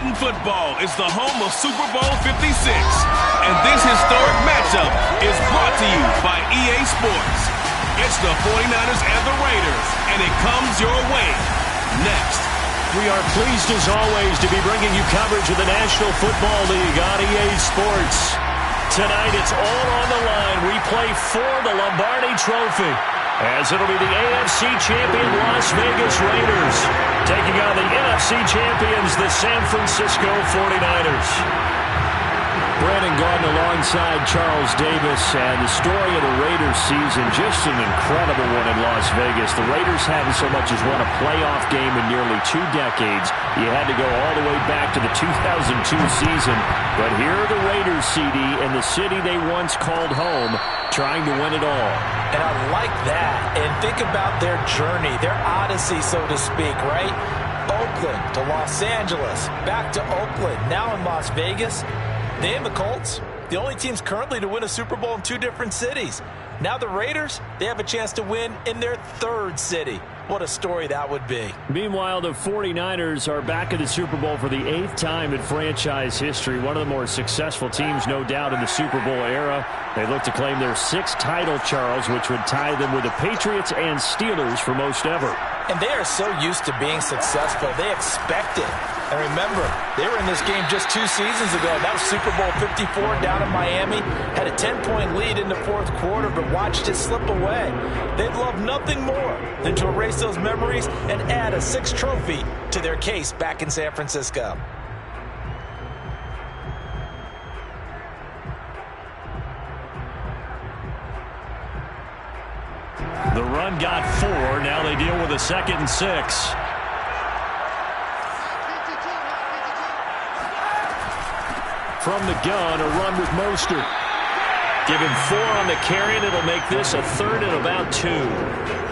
Madden football is the home of Super Bowl 56. And this historic matchup is brought to you by EA Sports. It's the 49ers and the Raiders, and it comes your way next. We are pleased, as always, to be bringing you coverage of the National Football League on EA Sports. Tonight, it's all on the line. We play for the Lombardi Trophy, as it'll be the AFC champion Las Vegas Raiders taking on the NFC champions, the San Francisco 49ers. Brandon Gaudin alongside Charles Davis, and the story of the Raiders season, just an incredible one in Las Vegas. The Raiders haven't so much as won a playoff game in nearly 2 decades. You had to go all the way back to the 2002 season. But here are the Raiders, CD, in the city they once called home, trying to win it all. And I like that. And think about their journey, their odyssey, so to speak, right? Oakland to Los Angeles, back to Oakland, now in Las Vegas. They and the Colts, the only teams currently to win a Super Bowl in 2 different cities. Now the Raiders, they have a chance to win in their 3rd city. What a story that would be. Meanwhile, the 49ers are back in the Super Bowl for the 8th time in franchise history. One of the more successful teams, no doubt, in the Super Bowl era. They look to claim their 6th title, Charles, which would tie them with the Patriots and Steelers for most ever. And they are so used to being successful. They expect it. And remember, they were in this game just 2 seasons ago. That was Super Bowl 54 down in Miami. Had a 10-point lead in the 4th quarter, but watched it slip away. They'd love nothing more than to erase those memories and add a 6th trophy to their case back in San Francisco. The run got 4. Now they deal with a 2nd and 6. From the gun, a run with Mostert. Give him 4 on the carry, and it'll make this a 3rd and about 2.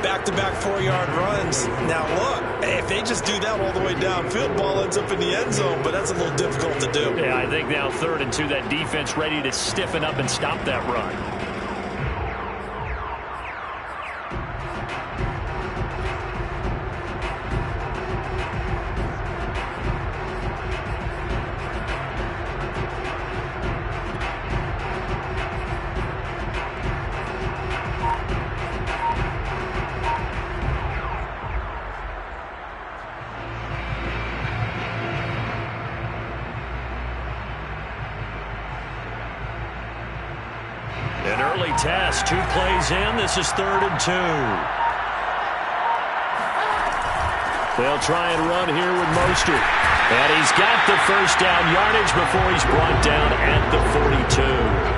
Back-to-back 4-yard runs. Now, look, if they just do that all the way downfield, ball ends up in the end zone, but that's a little difficult to do. Yeah, I think now 3rd and 2, that defense ready to stiffen up and stop that run. An early test, 2 plays in. This is 3rd and 2. They'll try and run here with Mostert. And he's got the first down yardage before he's brought down at the 42.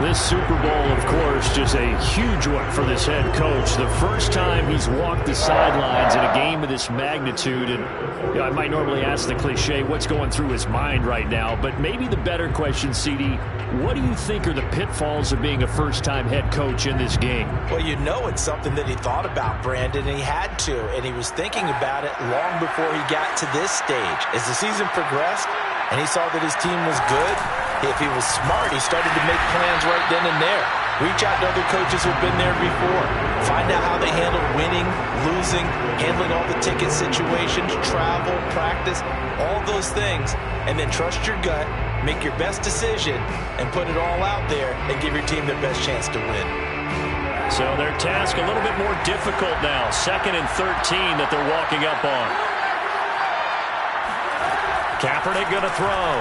This Super Bowl, of course, just a huge one for this head coach. The first time he's walked the sidelines in a game of this magnitude. And you know, I might normally ask the cliche, what's going through his mind right now? But maybe the better question, CD, what do you think are the pitfalls of being a first-time head coach in this game? Well, you know it's something that he thought about, Brandon, and he had to. And he was thinking about it long before he got to this stage. As the season progressed and he saw that his team was good, if he was smart, he started to make plans right then and there. Reach out to other coaches who've been there before. Find out how they handled winning, losing, handling all the ticket situations, travel, practice, all those things. And then trust your gut, make your best decision, and put it all out there and give your team their best chance to win. So their task a little bit more difficult now. 2nd and 13 that they're walking up on. Kaepernick going to throw.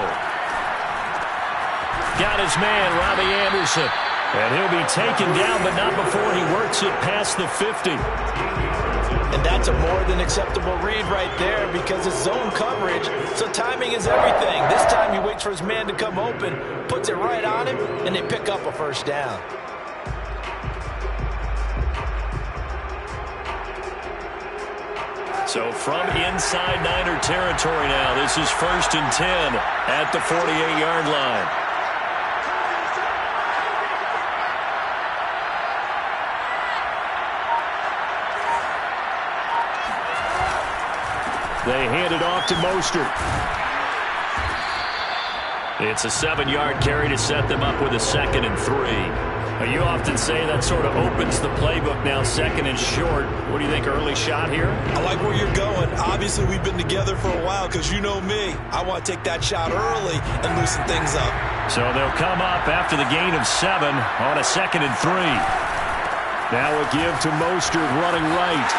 Got his man, Robbie Anderson. And he'll be taken down, but not before he works it past the 50. And that's a more than acceptable read right there because it's zone coverage, so timing is everything. This time he waits for his man to come open, puts it right on him, and they pick up a first down. So from inside Niner territory now, this is 1st and 10 at the 48-yard line. They hand it off to Mostert. It's a 7-yard carry to set them up with a 2nd and 3. You often say that sort of opens the playbook now, second and short. What do you think, early shot here? I like where you're going. Obviously, we've been together for a while because you know me. I want to take that shot early and loosen things up. So they'll come up after the gain of 7 on a 2nd and 3. Now a give to Mostert running right.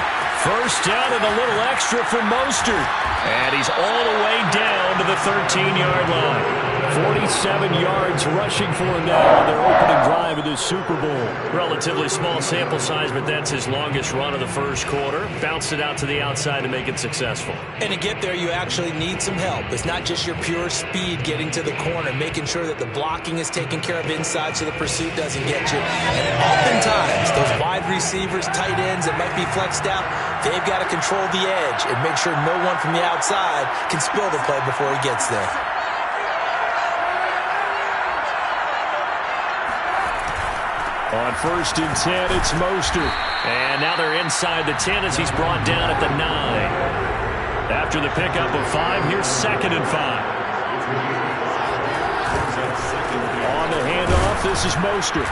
First down and a little extra for Mostert. And he's all the way down to the 13-yard line. 47 yards rushing for him now on their opening drive of this Super Bowl. Relatively small sample size, but that's his longest run of the first quarter. Bounced it out to the outside to make it successful. And to get there, you actually need some help. It's not just your pure speed getting to the corner, making sure that the blocking is taken care of inside so the pursuit doesn't get you. And oftentimes, those wide receivers, tight ends that might be flexed out, they've got to control the edge and make sure no one from the outside can spill the play before he gets there. On 1st and 10, it's Mostert. And now they're inside the 10 as he's brought down at the 9. After the pickup of 5, here's 2nd and 5. On the handoff, this is Mostert.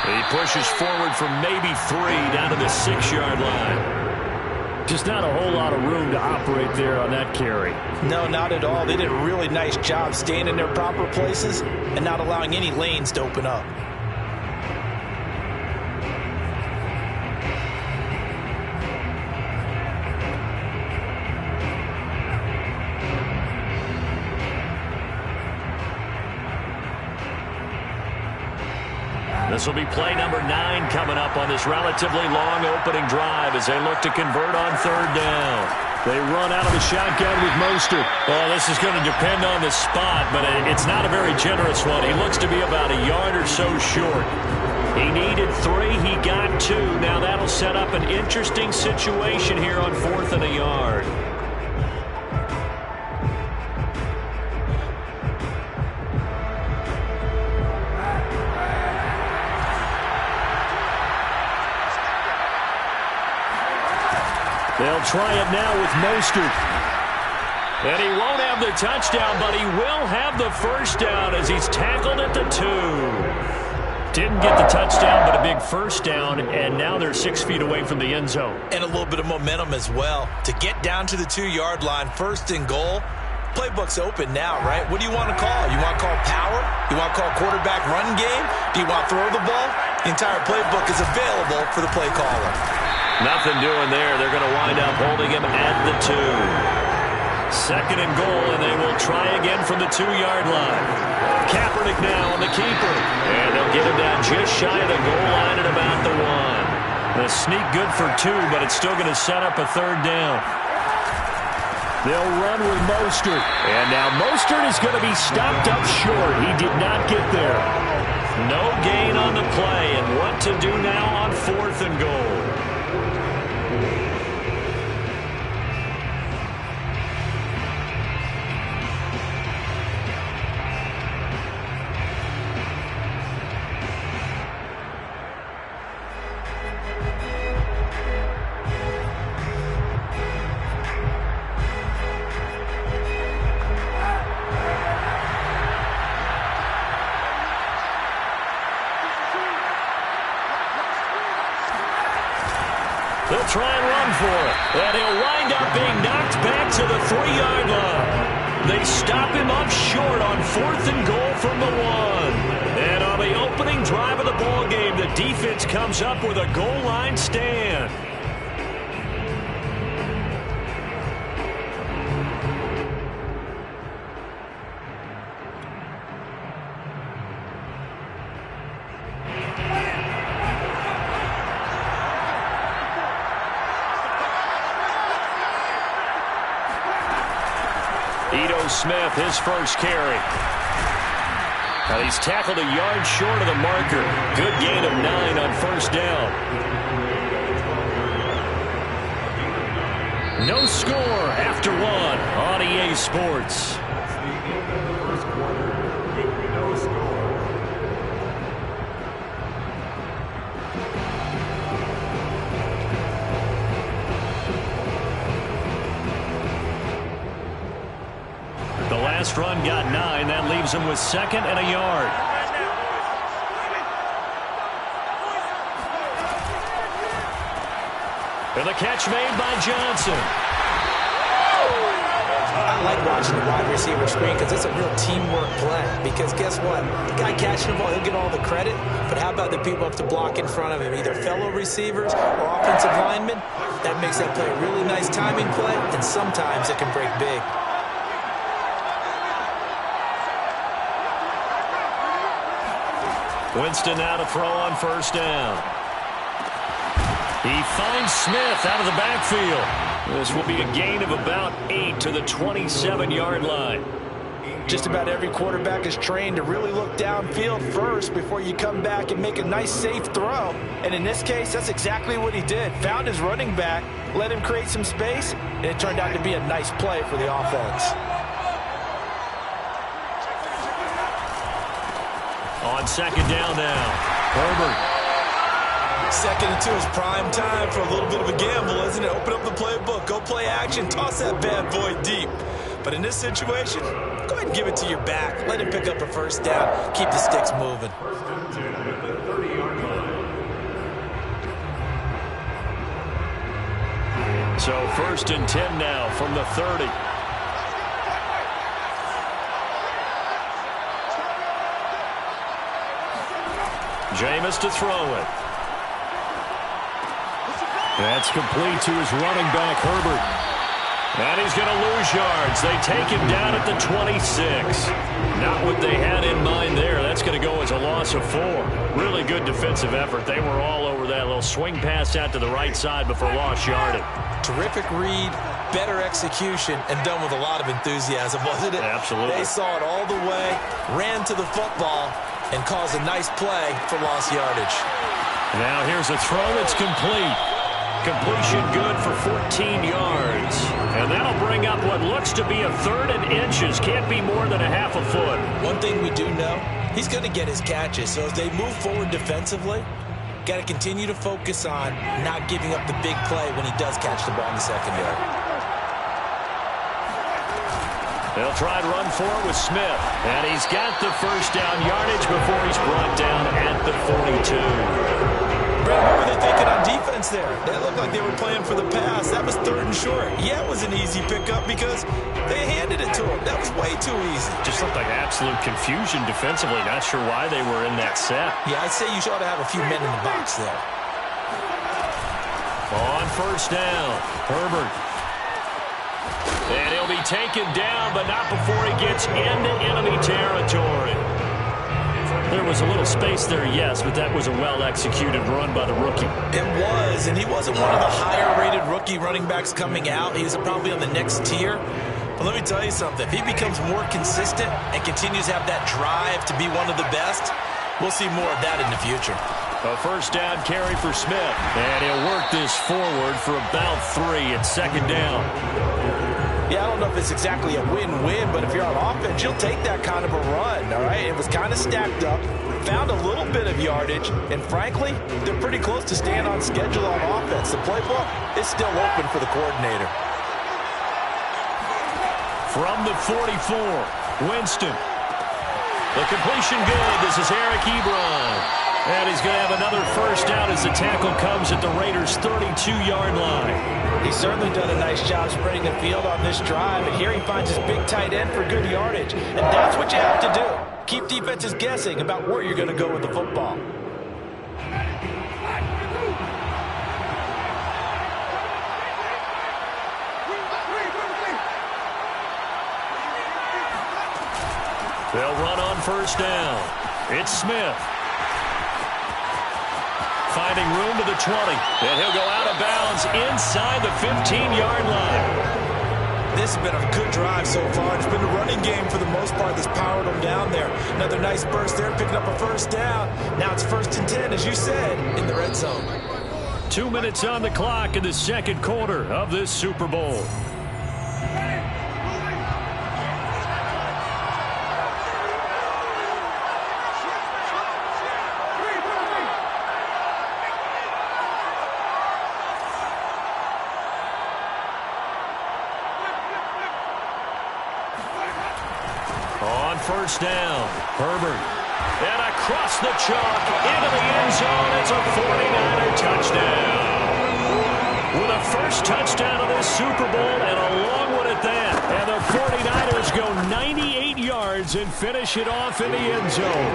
He pushes forward from maybe 3 down to the 6-yard line. Just not a whole lot of room to operate there on that carry. No, not at all. They did a really nice job staying in their proper places and not allowing any lanes to open up. This will be play number 9 coming up on this relatively long opening drive as they look to convert on 3rd down. They run out of the shotgun with Mostert. Well, this is going to depend on the spot, but it's not a very generous one. He looks to be about a yard or so short. He needed 3. He got 2. Now that'll set up an interesting situation here on 4th and a yard. They'll try it now with Mostert. And he won't have the touchdown, but he will have the first down as he's tackled at the 2. Didn't get the touchdown, but a big first down, and now they're 6 feet away from the end zone. And a little bit of momentum as well. To get down to the 2-yard line, 1st and goal, playbook's open now, right? What do you want to call? You want to call power? You want to call quarterback run game? Do you want to throw the ball? The entire playbook is available for the play caller. Nothing doing there. They're going to wind up holding him at the 2. 2nd and goal, and they will try again from the 2-yard line. Kaepernick now on the keeper. And they'll get him down just shy of the goal line at about the 1. The sneak good for 2, but it's still going to set up a 3rd down. They'll run with Mostert. And now Mostert is going to be stopped up short. He did not get there. No gain on the play, and what to do now on 4th and goal. They'll try and run for it. And he'll wind up being knocked back to the 3-yard line. They stop him up short on 4th and goal from the 1. And on the opening drive of the ball game, the defense comes up with a goal line stand. Smith, his first carry. Now he's tackled a yard short of the marker. Good gain of 9 on 1st down. No score after 1 on EA Sports. The last run got 9. That leaves him with 2nd and a yard. And the catch made by Johnson. I like watching the wide receiver screen because it's a real teamwork play. Because guess what? The guy catching the ball, he'll get all the credit. But how about the people up to block in front of him, either fellow receivers or offensive linemen? That makes that play a really nice timing play, and sometimes it can break big. Winston now to throw on first down. He finds Smith out of the backfield. This will be a gain of about 8 to the 27-yard line. Just about every quarterback is trained to really look downfield first before you come back and make a nice, safe throw. And in this case, that's exactly what he did. Found his running back, let him create some space, and it turned out to be a nice play for the offense. On second down now, Herbert. Second and 2 is prime time for a little bit of a gamble, isn't it? Open up the playbook, go play action, toss that bad boy deep. But in this situation, go ahead and give it to your back. Let him pick up a first down. Keep the sticks moving. So first and 10 now from the 30. Jameis to throw it. That's complete to his running back, Herbert. And he's going to lose yards. They take him down at the 26. Not what they had in mind there. That's going to go as a loss of 4. Really good defensive effort. They were all over that little swing pass out to the right side before lost yardage. Terrific read, better execution, and done with a lot of enthusiasm, wasn't it? Absolutely. They saw it all the way, ran to the football, and caused a nice play for lost yardage. Now here's a throw that's complete. Completion good for 14 yards. And that'll bring up what looks to be a 3rd and inches. Can't be more than a half a foot. One thing we do know, he's going to get his catches. So as they move forward defensively, got to continue to focus on not giving up the big play when he does catch the ball in the secondary. They'll try and run for it with Smith. And he's got the first down yardage before he's brought down at the 42. Brad, what were they thinking on defense there? They looked like they were playing for the pass. That was 3rd and short. Yeah, it was an easy pickup because they handed it to him. That was way too easy. Just looked like absolute confusion defensively. Not sure why they were in that set. Yeah, I'd say you ought to have a few men in the box there. On first down, Herbert. And he'll be taken down, but not before he gets into enemy territory. There was a little space there, yes, but that was a well-executed run by the rookie. It was, and he wasn't one of the higher-rated rookie running backs coming out. He was probably on the next tier. But let me tell you something. If he becomes more consistent and continues to have that drive to be one of the best, we'll see more of that in the future. A first down carry for Smith. And he'll work this forward for about 3 at second down. Yeah, I don't know if it's exactly a win-win, but if you're on offense, you'll take that kind of a run, all right? It was kind of stacked up, found a little bit of yardage, and frankly, they're pretty close to staying on schedule on offense. The playbook is still open for the coordinator. From the 44, Winston. The completion good. This is Eric Ebron. And he's going to have another first down as the tackle comes at the Raiders' 32-yard line. He's certainly done a nice job spreading the field on this drive, and here he finds his big tight end for good yardage. And that's what you have to do. Keep defenses guessing about where you're going to go with the football. They'll run on first down. It's Smith. Finding room to the 20. And he'll go out of bounds inside the 15-yard line. This has been a good drive so far. It's been a running game for the most part that's powered them down there. Another nice burst there, picking up a first down. Now it's 1st and 10, as you said, in the red zone. 2 minutes on the clock in the second quarter of this Super Bowl. First down, Herbert. And across the chalk into the end zone. It's a 49er touchdown. with a first touchdown of this Super Bowl, and a long one at that. And the 49ers go 98 yards and finish it off in the end zone.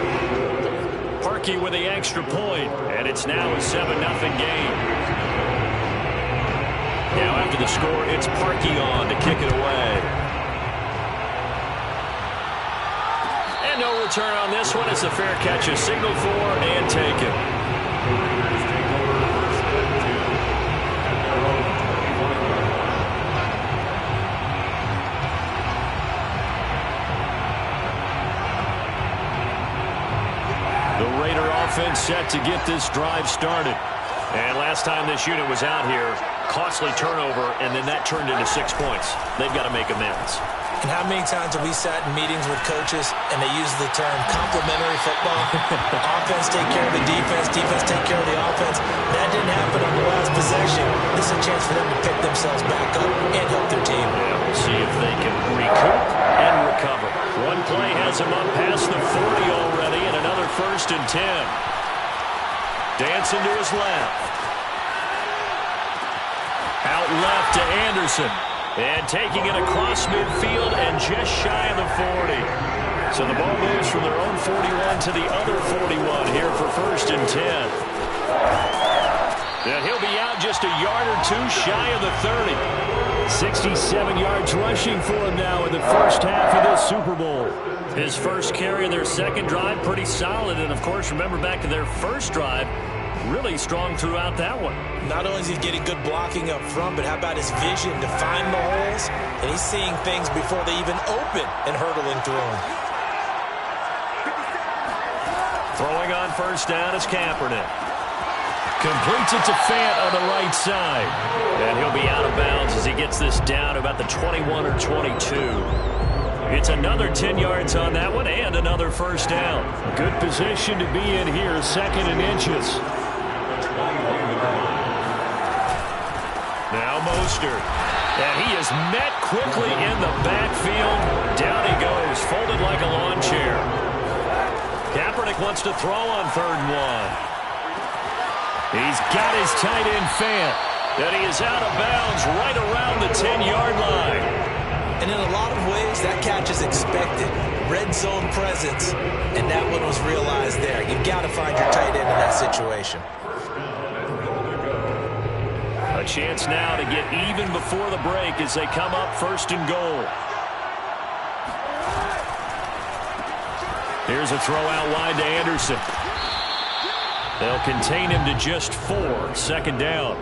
Parkey with the extra point, and it's now a 7-0 game. Now after the score, it's Parkey on to kick it away. And no return on this one. It's a fair catch, a signal for and taken. Offense set to get this drive started. And last time this unit was out here, costly turnover, and then that turned into 6 points. They've got to make amends. And how many times have we sat in meetings with coaches and they use the term complementary football? Offense take care of the defense, defense take care of the offense. That didn't happen on the last possession. This is a chance for them to pick themselves back up and help their team. Yeah, we'll see if they can recoup and recover. One play has them up past the 40 already, and another 1st and 10. Dancing to his left. Out left to Anderson. And taking it across midfield and just shy of the 40. So the ball moves from their own 41 to the other 41 here for 1st and 10. And he'll be out just a yard or two shy of the 30. 67 yards rushing for him now in the first half of this Super Bowl. His first carry of their second drive, pretty solid. And, of course, remember back to their first drive, really strong throughout that one. Not only is he getting good blocking up front, but how about his vision to find the holes? And he's seeing things before they even open and hurdling through them. Throwing on first down is Kaepernick. Completes it to Fant on the right side. And he'll be out of bounds as he gets this down about the 21 or 22. It's another 10 yards on that one and another first down. Good position to be in here, 2nd and inches. Now Mostert. And he is met quickly in the backfield. Down he goes, folded like a lawn chair. Kaepernick wants to throw on 3rd and 1. He's got his tight end Fant. And he is out of bounds right around the 10-yard line. And in a lot of ways, that catch is expected. Red zone presence, and that one was realized there. You've got to find your tight end in that situation. A chance now to get even before the break as they come up 1st and goal. Here's a throw out wide to Anderson. They'll contain him to just 4, 2nd down.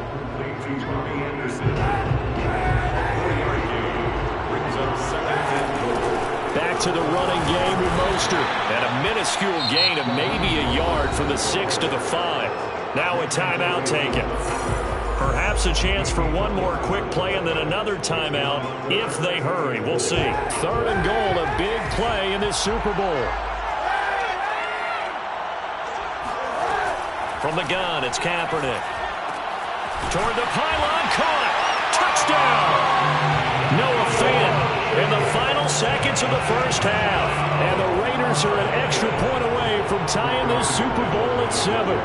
Back to the running game with Mostert. And a minuscule gain of maybe a yard from the 6 to the 5. Now a timeout taken. Perhaps a chance for one more quick play and then another timeout if they hurry. We'll see. 3rd and goal, a big play in this Super Bowl. From the gun, it's Kaepernick. Toward the pylon, caught. Touchdown! Noah Fant in the final seconds of the first half. And the Raiders are an extra point away from tying this Super Bowl at 7.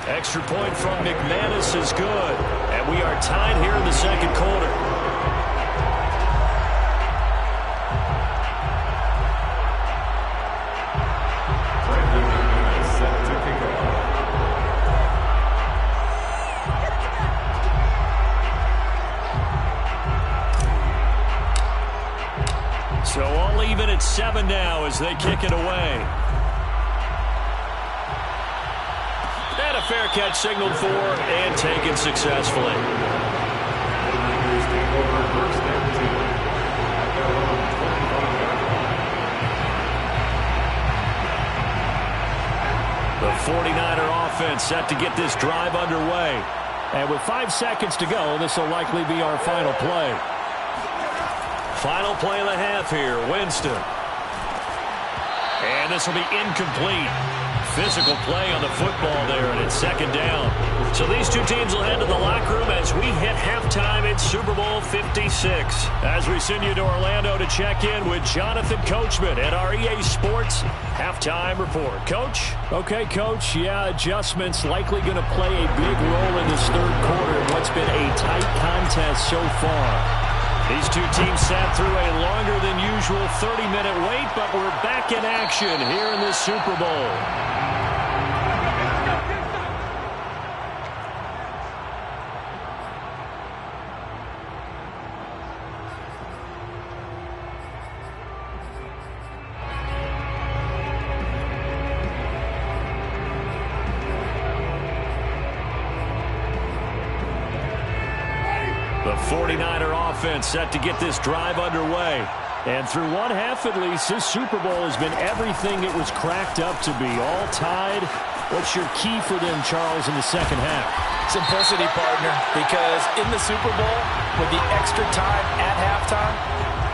Extra point from McManus is good. And we are tied here in the 2nd quarter. So all even at 7 now as they kick it away. And a fair catch signaled for and taken successfully. The 49er offense set to get this drive underway. And with 5 seconds to go, this will likely be our final play. Final play of the half here, Winston. And this will be incomplete. Physical play on the football there, and it's 2nd down. So So these two teams will head to the locker room as we hit halftime in Super Bowl 56. As we send you to Orlando to check in with Jonathan Coachman at our EA Sports Halftime Report. Coach? Okay, Coach. Yeah, adjustments likely going to play a big role in this third quarter in what's been a tight contest so far. These two teams sat through a longer than usual 30-minute wait, but we're back in action here in this Super Bowl. The 49er offense set to get this drive underway. And through one half at least, this Super Bowl has been everything it was cracked up to be. All tied. What's your key for them, Charles, in the second half? Simplicity, partner, because in the Super Bowl, with the extra time at halftime,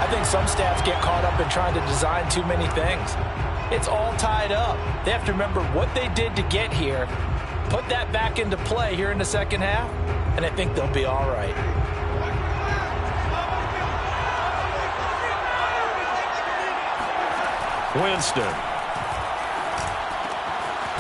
I think some staffs get caught up in trying to design too many things. It's all tied up. They have to remember what they did to get here, put that back into play here in the second half, and I think they'll be all right. Winston.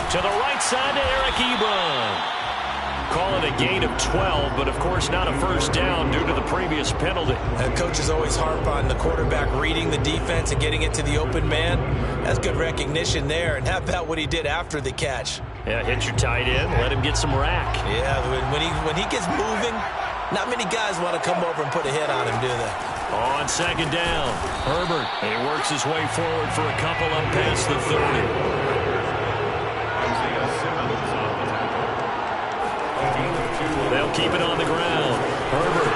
To the right side to Eric Ebron. Call it a gain of 12, but of course not a first down due to the previous penalty. Coaches always harp on the quarterback reading the defense and getting it to the open man. That's good recognition there. And how about what he did after the catch? Yeah, hit your tight end, let him get some rack. Yeah, when he gets moving, not many guys want to come over and put a hit on him, do they? On second down, Herbert. He works his way forward for a couple up past the 30. They'll keep it on the ground. Herbert.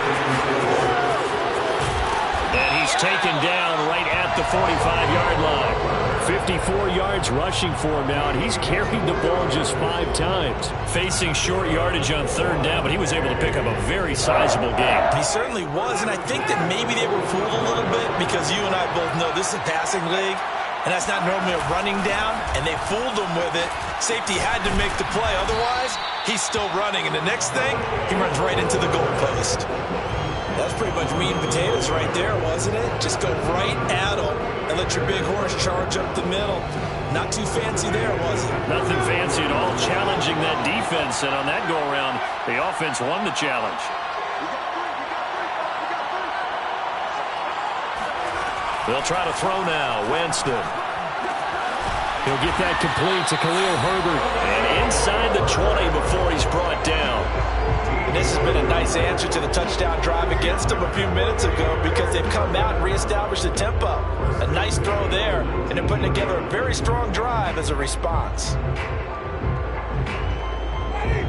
And he's taken down right at the 45-yard line. 54 yards rushing for him now, and he's carried the ball just 5 times. Facing short yardage on third down, but he was able to pick up a very sizable gain. He certainly was, and I think that maybe they were fooled a little bit because you and I both know this is a passing league, and that's not normally a running down, and they fooled him with it. Safety had to make the play. Otherwise, he's still running, and the next thing, he runs right into the goalpost. That's pretty much meat and potatoes right there, wasn't it? Just go right at him and let your big horse charge up the middle. Not too fancy there, was it? Nothing fancy at all, challenging that defense, and on that go-around, the offense won the challenge. They'll try to throw now. Winston. He'll get that complete to Khalil Herbert. And inside the 20 before he's brought down. And this has been a nice answer to the touchdown drive against them a few minutes ago because they've come out and reestablished the tempo. A nice throw there, and they're putting together a very strong drive as a response.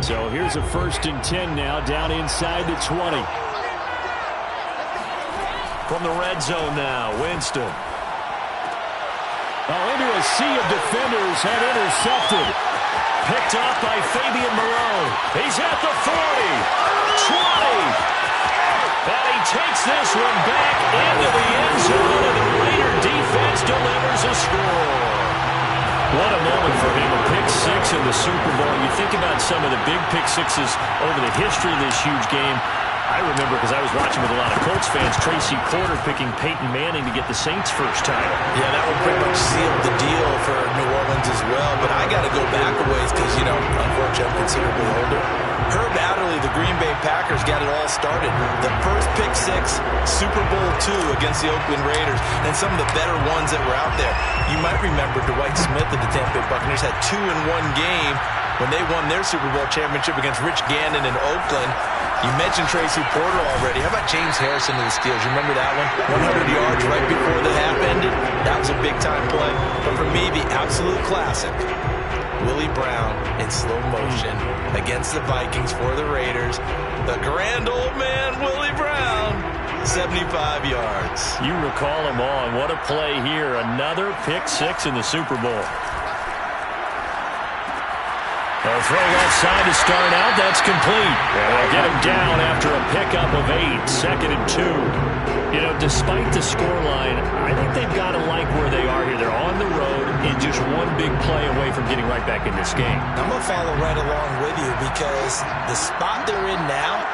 So here's a 1st and 10 now, down inside the 20. From the red zone now, Winston. Into a sea of defenders and intercepted. Picked off by Fabian Moreau. He's at the 40, 20. And he takes this one back into the end zone, and the Raider defense delivers a score. What a moment for him, a pick six in the Super Bowl. You think about some of the big pick sixes over the history of this huge game. I remember, because I was watching with a lot of Colts fans, Tracy Porter picking Peyton Manning to get the Saints' first title. Yeah, that one pretty much sealed the deal for New Orleans as well. But I got to go back a ways because, you know, unfortunately I'm considerably older. Herb Adderley, the Green Bay Packers, got it all started. The first pick six, Super Bowl II against the Oakland Raiders, and some of the better ones that were out there. You might remember Dwight Smith of the Tampa Bay Buccaneers had 2 in one game when they won their Super Bowl championship against Rich Gannon in Oakland. You mentioned Tracy Porter already. How about James Harrison of the Steelers? You remember that one? 100 yards right before the half ended. That was a big-time play. But for me, the absolute classic, Willie Brown in slow motion against the Vikings for the Raiders. The grand old man, Willie Brown, 75 yards. You recall him on. What a play here. Another pick six in the Super Bowl. They'll throw outside to start out. That's complete. And they'll get him down after a pickup of 8. 2nd and 2. You know, despite the scoreline, I think they've got to like where they are here. They're on the road. and just one big play away from getting right back in this game. I'm going to follow right along with you because the spot they're in now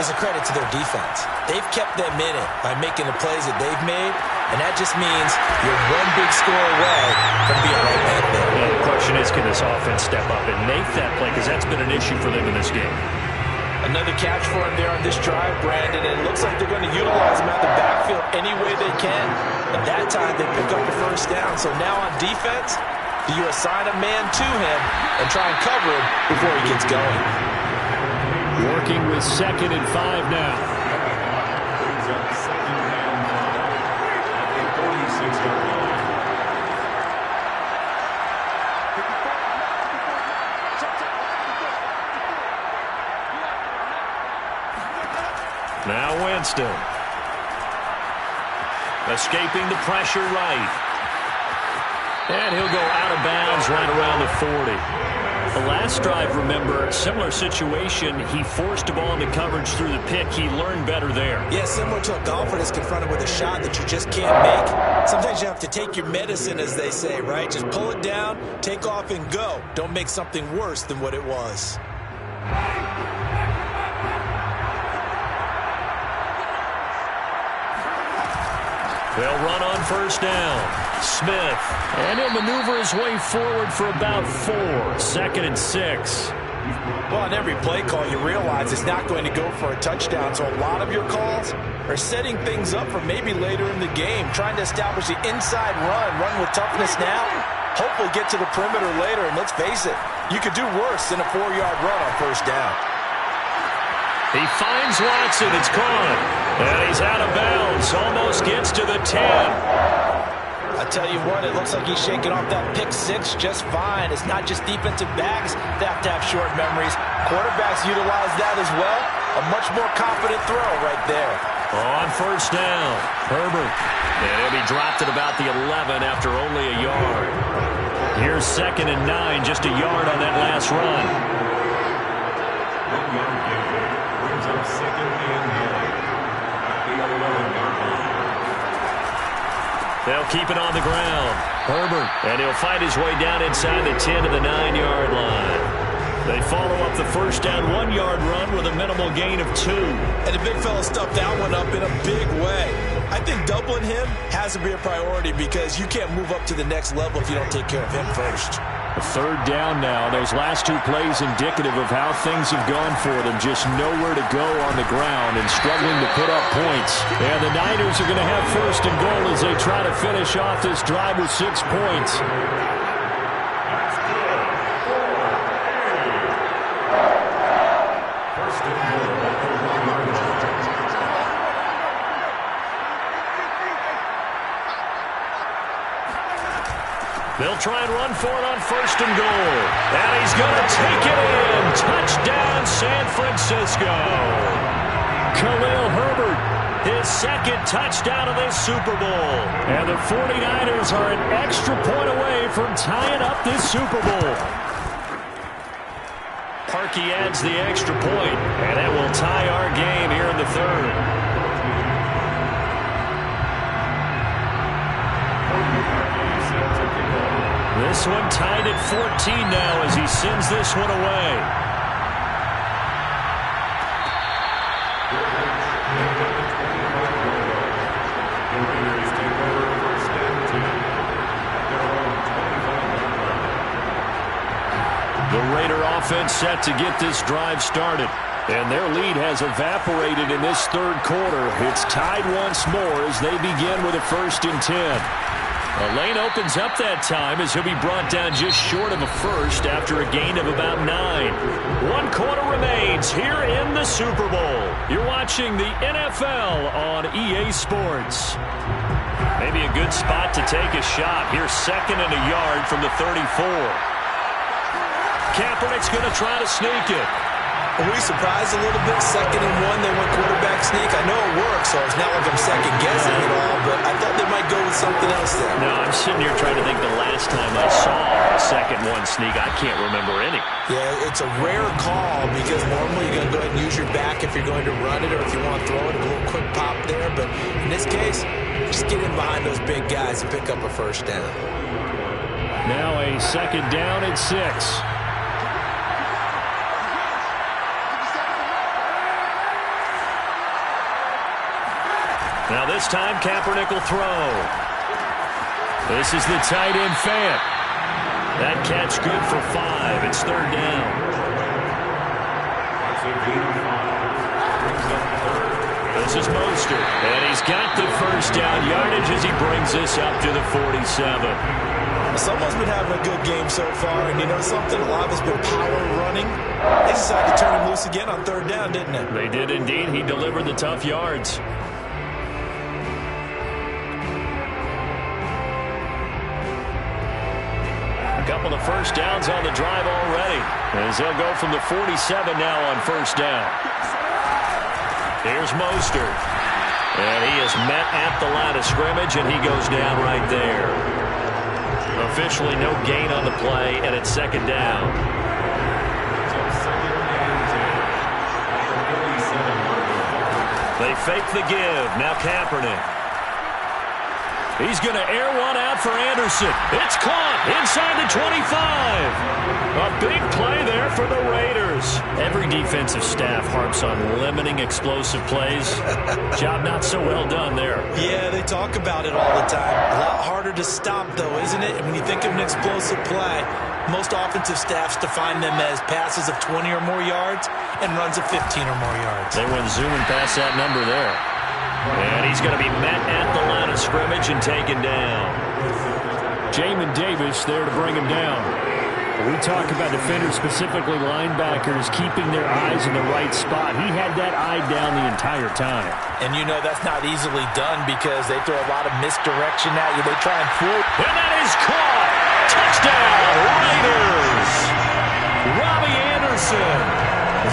is a credit to their defense. They've kept them in it by making the plays that they've made, and that just means you're one big score away from being right back there. Yeah, the question is, can this offense step up and make that play? Because that's been an issue for them in this game. Another catch for him there on this drive, Brandon, and it looks like they're going to utilize him out of the backfield any way they can. And that time, they pick up the first down. So now on defense, do you assign a man to him and try and cover him before he gets going? Working with 2nd and 5 now. Now Winston. Escaping the pressure right. And he'll go out of bounds right around the 40. The last drive, remember, similar situation. He forced a ball into coverage through the pick. He learned better there. Yeah, similar to a golfer that's confronted with a shot that you just can't make. Sometimes you have to take your medicine, as they say, right? Just pull it down, take off, and go. Don't make something worse than what it was. They'll run on first down. Smith, and he'll maneuver his way forward for about 4. 2nd and 6. Well, on every play call, you realize it's not going to go for a touchdown, so a lot of your calls are setting things up for maybe later in the game, trying to establish the inside run with toughness now, hopefully get to the perimeter later, and let's face it, you could do worse than a 4-yard run on first down. He finds Watson. It's caught. And he's out of bounds. Almost gets to the 10. I tell you what, it looks like he's shaking off that pick 6 just fine. It's not just defensive backs that have to have short memories. Quarterbacks utilize that as well. A much more confident throw right there. On first down, Herbert. And he'll be dropped at about the 11 after only a yard. Here's 2nd and 9, just a yard on that last run. They'll keep it on the ground. Herbert, and he'll fight his way down inside the 10 to the 9-yard line. They follow up the first down 1-yard run with a minimal gain of 2. And the big fella stuffed that one up in a big way. I think doubling him has to be a priority because you can't move up to the next level if you don't take care of him first. A 3rd down now. Those last 2 plays indicative of how things have gone for them. Just nowhere to go on the ground and struggling to put up points. And the Niners are going to have 1st and goal as they try to finish off this drive with 6 points. They'll try and run for it on 1st and goal. And he's going to take it in. Touchdown, San Francisco. Khalil Herbert, his 2nd touchdown of this Super Bowl. And the 49ers are an extra point away from tying up this Super Bowl. Parkey adds the extra point, and that will tie our game here in the 3rd. This one tied at 14 now as he sends this one away. The Raider offense set to get this drive started. And their lead has evaporated in this 3rd quarter. It's tied once more as they begin with a 1st and 10. A lane opens up that time as he'll be brought down just short of a 1st after a gain of about 9. 1 quarter remains here in the Super Bowl. You're watching the NFL on EA Sports. Maybe a good spot to take a shot. Here's 2nd and a yard from the 34. Kaepernick's going to try to sneak it. Are we surprised a little bit? 2nd and 1, they went quarterback sneak. I know it works, so it's not like I'm second-guessing it all, but I thought they might go with something else there. No, I'm sitting here trying to think the last time I saw a 2nd 1 sneak. I can't remember any. Yeah, it's a rare call because normally you're going to go ahead and use your back if you're going to run it or if you want to throw it, a little quick pop there. But in this case, just get in behind those big guys and pick up a 1st down. Now a second down and 6. Now this time Kaepernick will throw. This is the tight end Fant. That catch good for 5. It's third down. This is Mostert, and he's got the first down yardage as he brings this up to the 47. Someone's been having a good game so far, and you know something? A lot of it's been power running. They decided to turn him loose again on third down, didn't they? They did indeed. He delivered the tough yards. A couple of first downs on the drive already, as they'll go from the 47 now on first down. Here's Mostert, and he is met at the line of scrimmage, and he goes down right there. Officially no gain on the play, and it's second down. They fake the give. Now Kaepernick. He's going to air one out for Anderson. It's caught inside the 25. A big play there for the Raiders. Every defensive staff harps on limiting explosive plays. Job not so well done there. Yeah, they talk about it all the time. A lot harder to stop, though, isn't it? When you think of an explosive play, most offensive staffs define them as passes of 20 or more yards and runs of 15 or more yards. They went zooming past that number there. And he's going to be met at the line of scrimmage and taken down. Jamin Davis there to bring him down. We talk about defenders, specifically linebackers, keeping their eyes in the right spot. He had that eye down the entire time. And you know that's not easily done because they throw a lot of misdirection at you. They try and fool. And that is caught. Touchdown, Raiders. Robbie Anderson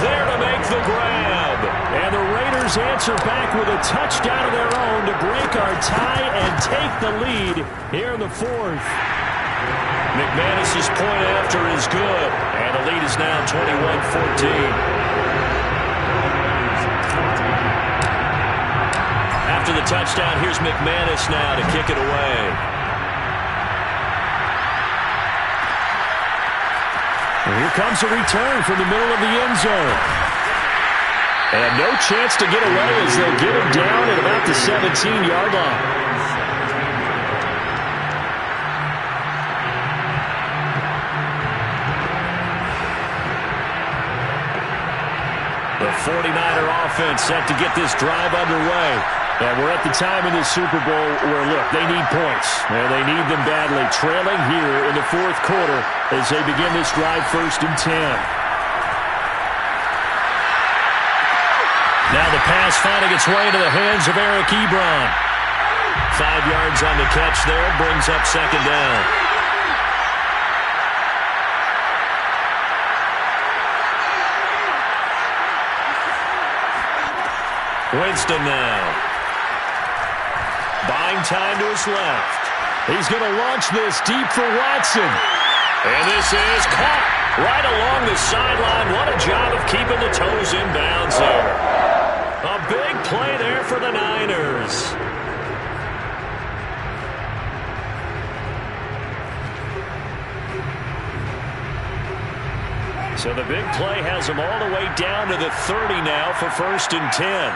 there to make the grab. And the Raiders answer back with a touchdown of their own to break our tie and take the lead here in the fourth. McManus's point after is good, and the lead is now 21-14. After the touchdown, here's McManus now to kick it away. And here comes a return from the middle of the end zone. And no chance to get away as they'll get him down at about the 17-yard line. The 49er offense set to get this drive underway. And we're at the time in this Super Bowl where, look, they need points. And they need them badly. Trailing here in the fourth quarter as they begin this drive 1st and 10. Now the pass finding its way into the hands of Eric Ebron. 5 yards on the catch there, brings up second down. Winston now. Buying time to his left. He's going to launch this deep for Watson. And this is caught right along the sideline. What a job of keeping the toes in bounds there. A big play there for the Niners. So the big play has them all the way down to the 30 now for 1st and 10.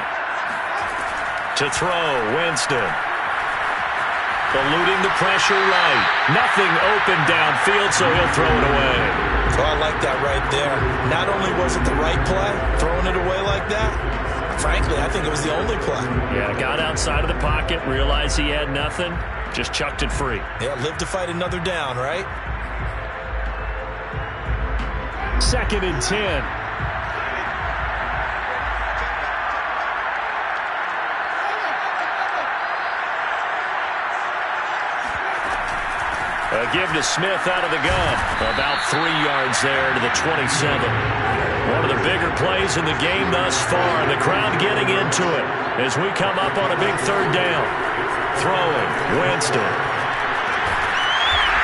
To throw, Winston. Eluding the pressure right. Nothing open downfield, so he'll throw it away. Oh, I like that right there. Not only was it the right play, throwing it away like that, frankly, I think it was the only play. Yeah, got outside of the pocket, realized he had nothing, just chucked it free. Yeah, live to fight another down, right? 2nd and 10. A give to Smith out of the gun. About 3 yards there to the 27. One of the bigger plays in the game thus far. The crowd getting into it as we come up on a big third down. Throwing, Winston.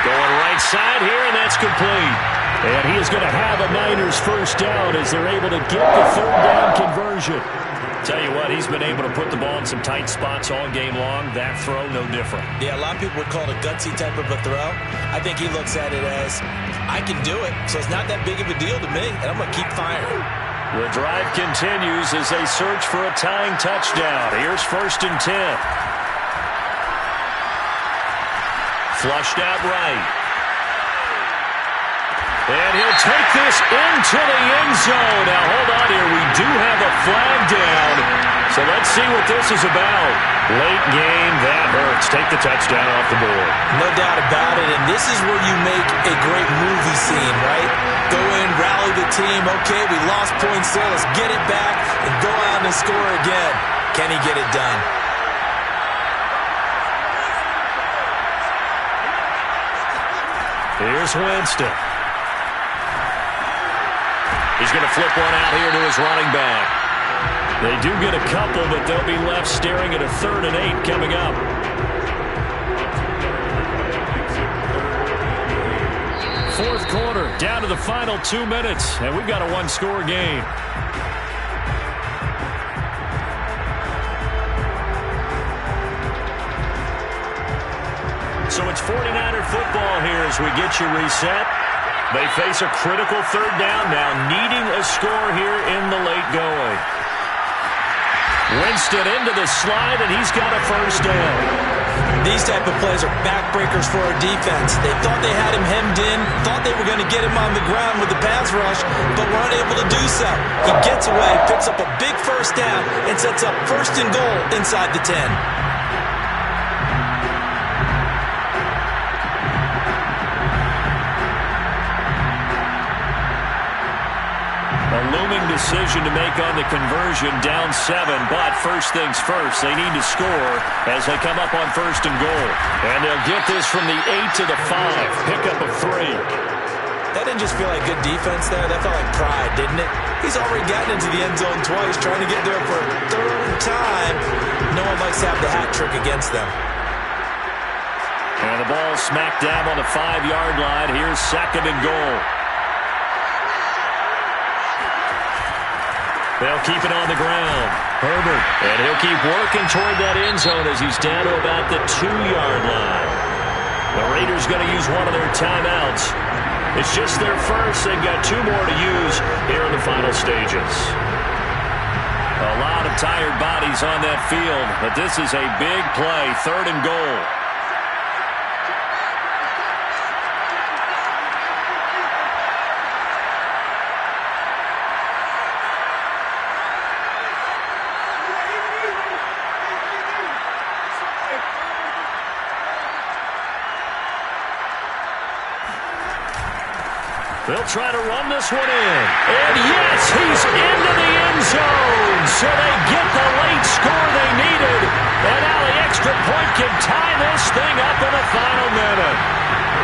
Going right side here, and that's complete. And he is going to have a Niners first down as they're able to get the third down conversion. Tell you what, he's been able to put the ball in some tight spots all game long. That throw, no different. Yeah, a lot of people would call it a gutsy type of a throw. I think he looks at it as, I can do it, so it's not that big of a deal to me, and I'm going to keep firing. The drive continues as they search for a tying touchdown. Here's 1st and 10. Flushed out right. And he'll take this into the end zone. Now, hold on here. We do have a flag down. So let's see what this is about. Late game, that hurts. Take the touchdown off the board. No doubt about it, and this is where you make a great movie scene, right? Go in, rally the team. Okay, we lost points there. Let's get it back and go out and score again. Can he get it done? Here's Winston. He's going to flip one out here to his running back. They do get a couple, but they'll be left staring at a 3rd and 8 coming up. Fourth quarter, down to the final 2 minutes, and we've got a one-score game. So it's 49er football here as we get you reset. They face a critical 3rd down now, needing a score here in the late going. Winston into the slide, and he's got a 1st down. These type of plays are backbreakers for our defense. They thought they had him hemmed in, thought they were going to get him on the ground with the pass rush, but were unable to do so. He gets away, picks up a big 1st down, and sets up 1st and goal inside the 10. Decision to make on the conversion, down 7, but first things first, they need to score as they come up on 1st and goal. And they'll get this from the 8 to the 5, pick up of 3. That didn't just feel like good defense there, that felt like pride, didn't it? He's already gotten into the end zone twice, trying to get there for a 3rd time. No one likes to have the hat trick against them. And the ball smack dab on the 5-yard line. Here's 2nd and goal. They'll keep it on the ground. Herbert. And he'll keep working toward that end zone as he's down to about the 2-yard line. The Raiders going to use one of their timeouts. It's just their first. They've got 2 more to use here in the final stages. A lot of tired bodies on that field, but this is a big play. 3rd and goal. They'll try to run this one in. And yes, he's into the end zone. So they get the late score they needed. And now the extra point can tie this thing up in the final minute.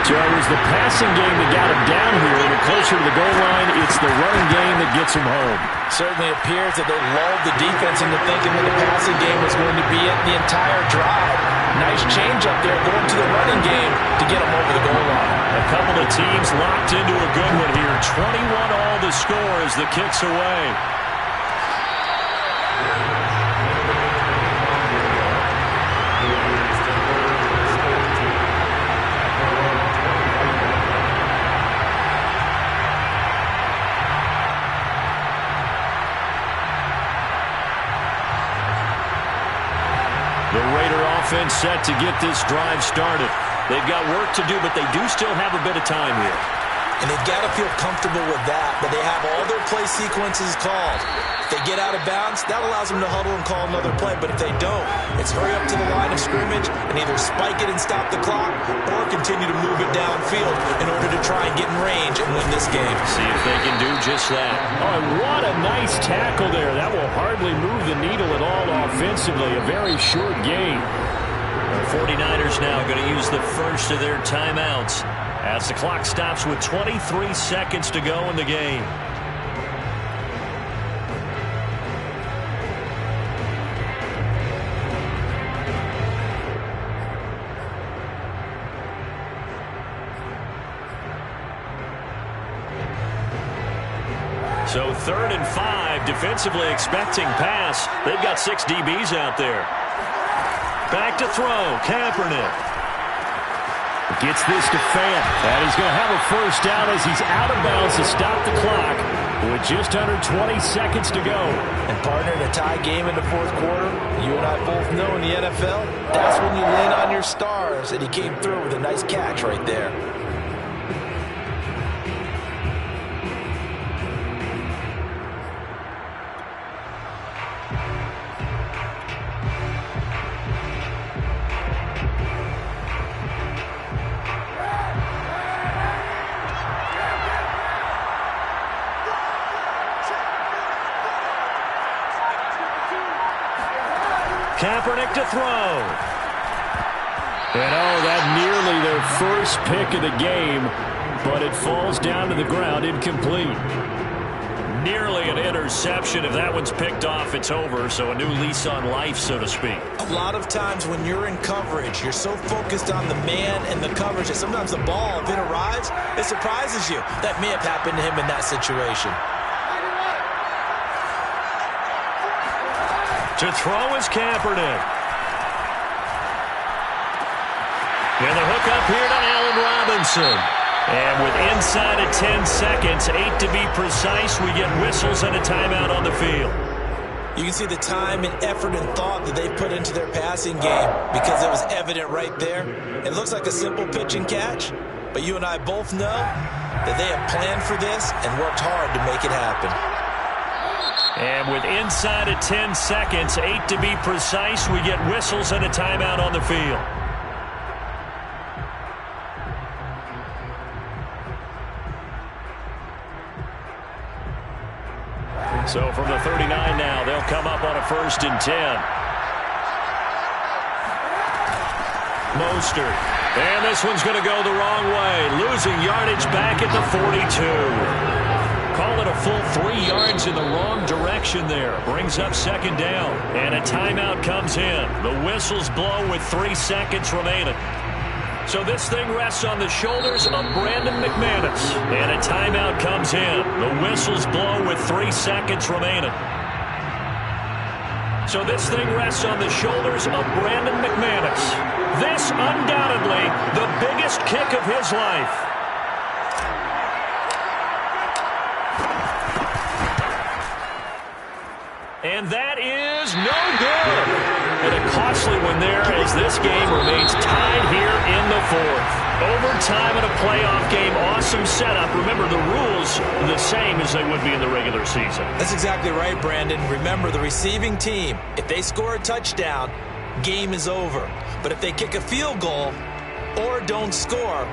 So it was the passing game that got him down here. And closer to the goal line, it's the running game that gets him home. Certainly appears that they lulled the defense into thinking that the passing game was going to be it the entire drive. Nice change up there going to the running game to get him over the goal line. A couple of teams locked into a good one here. 21 all to score as the kick's away. The Raider offense set to get this drive started. They've got work to do, but they do still have a bit of time here. And they've got to feel comfortable with that, but they have all their play sequences called. If they get out of bounds, that allows them to huddle and call another play, but if they don't, it's hurry up to the line of scrimmage and either spike it and stop the clock or continue to move it downfield in order to try and get in range and win this game. See if they can do just that. Oh, what a nice tackle there. That will hardly move the needle at all offensively. A very short game. The 49ers now going to use the first of their timeouts as the clock stops with 23 seconds to go in the game. So So 3rd and 5, defensively expecting pass. They've got 6 DBs out there. Back to throw, Kaepernick. Gets this to Fant. And he's going to have a first down as he's out of bounds to stop the clock with just under 20 seconds to go. And partner, in a tie game in the 4th quarter, you and I both know in the NFL, that's when you lean on your stars. And he came through with a nice catch right there. Kaepernick to throw. And that nearly their first pick of the game, but it falls down to the ground incomplete. Nearly an interception. If that one's picked off, it's over. So a new lease on life, so to speak. A lot of times when you're in coverage, you're so focused on the man and the coverage that sometimes the ball, if it arrives, it surprises you. That may have happened to him in that situation. To throw is Kaepernick. And the hook up here to Allen Robinson. And with inside of 10 seconds, 8 to be precise, we get whistles and a timeout on the field. You can see the time and effort and thought that they put into their passing game because it was evident right there. It looks like a simple pitch and catch, but you and I both know that they have planned for this and worked hard to make it happen. And with inside of 10 seconds, 8 to be precise, we get whistles and a timeout on the field. So from the 39 now, they'll come up on a 1st and 10. Mostert. And this one's going to go the wrong way. Losing yardage back at the 42. Call it a full 3 yards in the wrong direction there. Brings up 2nd down. And a timeout comes in. The whistles blow with 3 seconds remaining. So this thing rests on the shoulders of Brandon McManus. And a timeout comes in. The whistles blow with 3 seconds remaining. So this thing rests on the shoulders of Brandon McManus. This undoubtedly the biggest kick of his life. And that is no good. And a costly one there as this game remains tied here in the 4th. Overtime in a playoff game, awesome setup. Remember, the rules are the same as they would be in the regular season. That's exactly right, Brandon. Remember, the receiving team, if they score a touchdown, game is over. But if they kick a field goal or don't score,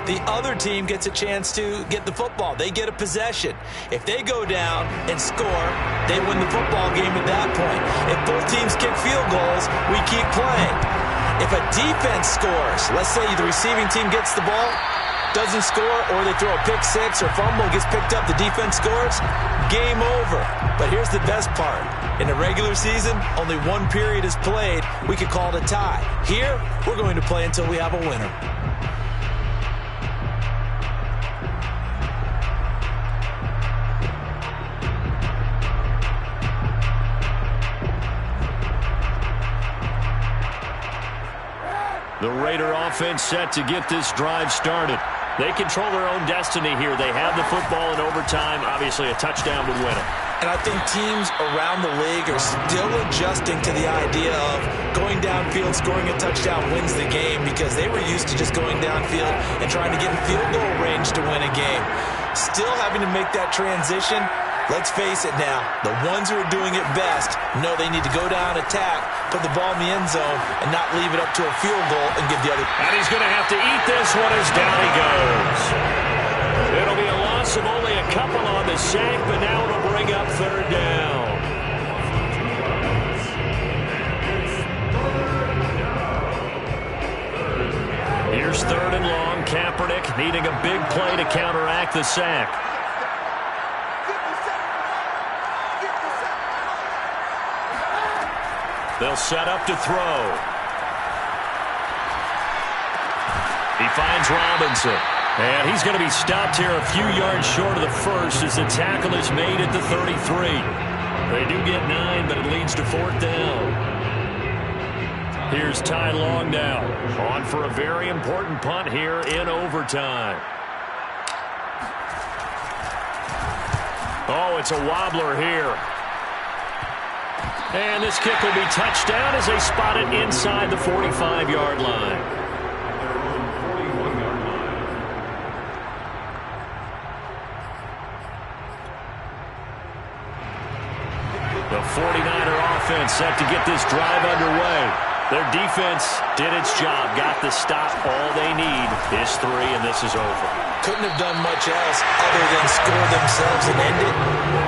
the other team gets a chance to get the football. They get a possession. If they go down and score, they win the football game at that point. If both teams kick field goals, we keep playing. If a defense scores, let's say the receiving team gets the ball, doesn't score, or they throw a pick six or fumble, gets picked up, the defense scores, game over. But here's the best part. In the regular season, only 1 period is played. We could call it a tie. Here, we're going to play until we have a winner. The Raider offense set to get this drive started. They control their own destiny here. They have the football in overtime. Obviously, a touchdown would win it. And I think teams around the league are still adjusting to the idea of going downfield, scoring a touchdown wins the game because they were used to just going downfield and trying to get in field goal range to win a game. Still having to make that transition. Let's face it now, the ones who are doing it best know they need to go down, attack, put the ball in the end zone, and not leave it up to a field goal and give the other. And he's going to have to eat this one as down he goes. It'll be a loss of only a couple on the sack, but now it'll bring up 3rd down. Here's 3rd and long. Kaepernick needing a big play to counteract the sack. They'll set up to throw. He finds Robinson. And he's going to be stopped here a few yards short of the first as the tackle is made at the 33. They do get 9, but it leads to 4th down. Here's Ty Long now, on for a very important punt here in overtime. Oh, it's a wobbler here. And this kick will be touched down as they spot it inside the 45-yard line. The 49er offense set to get this drive underway. Their defense did its job, got the stop. All they need is 3, and this is over. Couldn't have done much else other than score themselves and end it.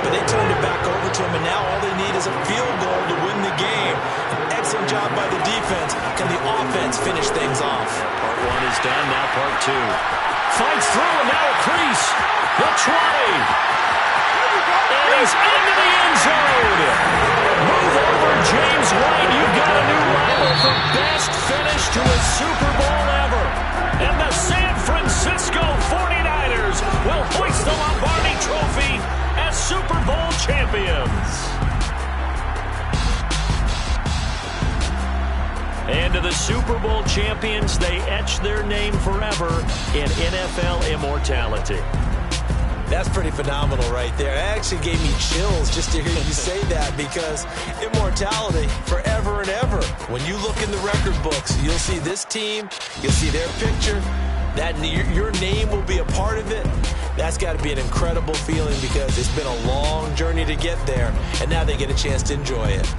But they turned it back over to him, and now all they need is a field goal to win the game. An excellent job by the defense. Can the offense finish things off? Part 1 is done, now part 2. Fights through, and now a crease. The 20. And he's into the end zone. Move over, James White. You've got a new rival for best finish to a Super Bowl ever. And the San Francisco 49ers will hoist the Lombardi Trophy as Super Bowl champions. And to the Super Bowl champions, they etch their name forever in NFL immortality. That's pretty phenomenal right there. It actually gave me chills just to hear you say that, because immortality forever and ever. When you look in the record books, you'll see this team, you'll see their picture, that your name will be a part of it. That's got to be an incredible feeling, because it's been a long journey to get there, and now they get a chance to enjoy it.